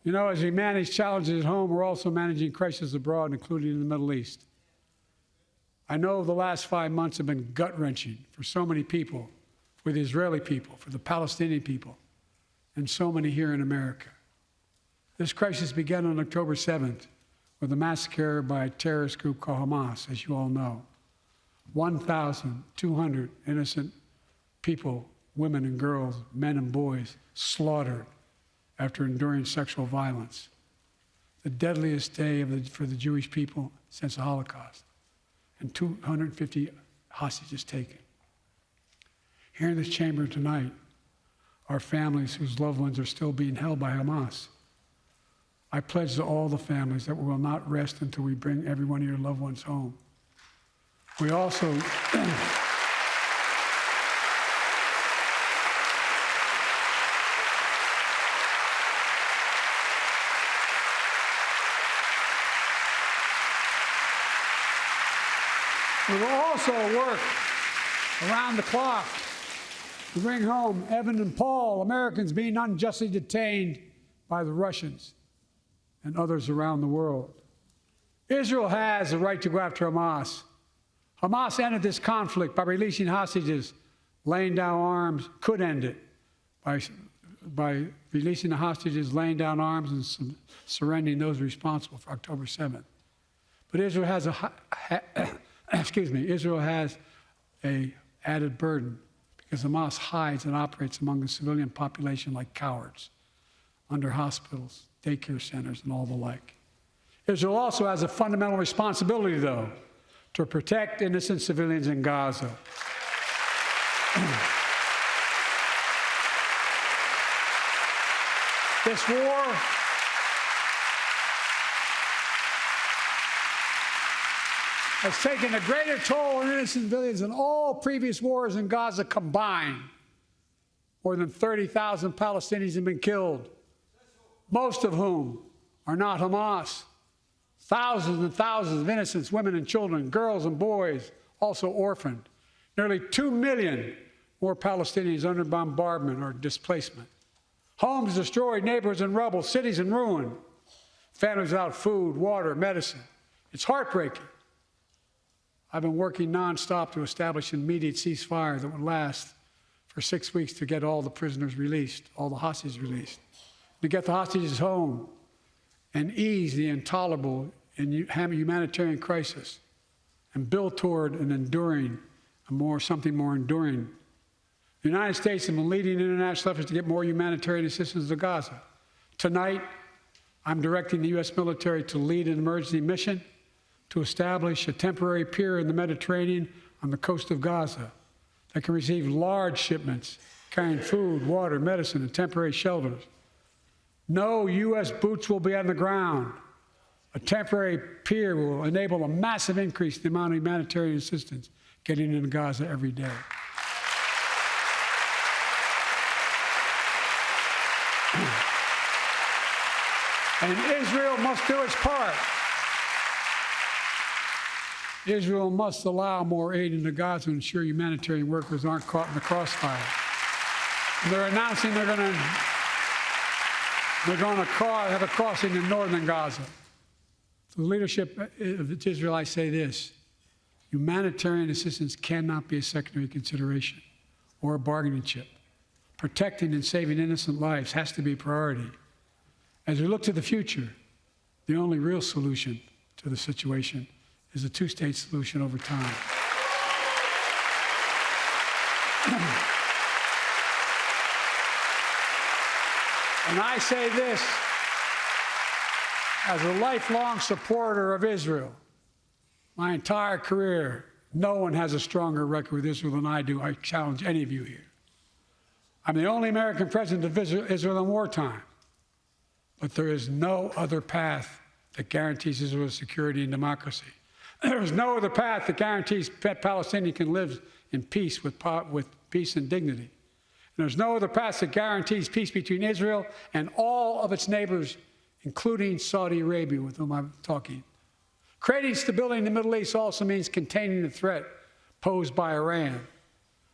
You know, as we manage challenges at home, we're also managing crises abroad, including in the Middle East. I know the last 5 months have been gut-wrenching for so many people, for the Israeli people, for the Palestinian people, and so many here in America. This crisis began on October 7th with a massacre by a terrorist group called Hamas, as you all know. 1,200 innocent people, women and girls, men and boys, slaughtered after enduring sexual violence. The deadliest day for the Jewish people since the Holocaust, and 250 hostages taken. Here in this chamber tonight are families whose loved ones are still being held by Hamas. I pledge to all the families that we will not rest until we bring every one of your loved ones home. We also we will also work around the clock to bring home Evan and Paul, Americans being unjustly detained by the Russians and others around the world. Israel has the right to go after Hamas. Hamas ended this conflict by releasing hostages, laying down arms, could end it by releasing the hostages, laying down arms, and surrendering those responsible for October 7th. But Israel has Israel has an added burden because Hamas hides and operates among the civilian population like cowards, under hospitals, daycare centers, and all the like. Israel also has a fundamental responsibility, though, to protect innocent civilians in Gaza. This war has taken a greater toll on innocent civilians than all previous wars in Gaza combined. More than 30,000 Palestinians have been killed, most of whom are not Hamas. Thousands and thousands of innocent women and children, girls and boys, also orphaned. Nearly 2 million more Palestinians under bombardment or displacement. Homes destroyed, neighborhoods in rubble, cities in ruin. Families without food, water, medicine. It's heartbreaking. I've been working nonstop to establish an immediate ceasefire that would last for 6 weeks to get all the prisoners released, all the hostages released, to get the hostages home and ease the intolerable and humanitarian crisis and build toward an enduring, something more enduring. The United States has been leading international efforts to get more humanitarian assistance to Gaza. Tonight, I'm directing the U.S. military to lead an emergency mission to establish a temporary pier in the Mediterranean on the coast of Gaza that can receive large shipments carrying food, water, medicine, and temporary shelters. No U.S. boots will be on the ground. A temporary pier will enable a massive increase in the amount of humanitarian assistance getting into Gaza every day. And Israel must do its part. Israel must allow more aid into Gaza to ensure humanitarian workers aren't caught in the crossfire. And they're announcing they're going to have a crossing in northern Gaza. To the leadership of Israel, I say this: humanitarian assistance cannot be a secondary consideration or a bargaining chip. Protecting and saving innocent lives has to be a priority. As we look to the future, the only real solution to the situation is a two-state solution over time. And I say this as a lifelong supporter of Israel. My entire career, no one has a stronger record with Israel than I do. I challenge any of you here. I'm the only American president of Israel in wartime. But there is no other path that guarantees Israel's security and democracy. There is no other path that guarantees Palestinians can live in peace with peace and dignity. And there's no other path that guarantees peace between Israel and all of its neighbors, including Saudi Arabia, with whom I'm talking. Creating stability in the Middle East also means containing the threat posed by Iran.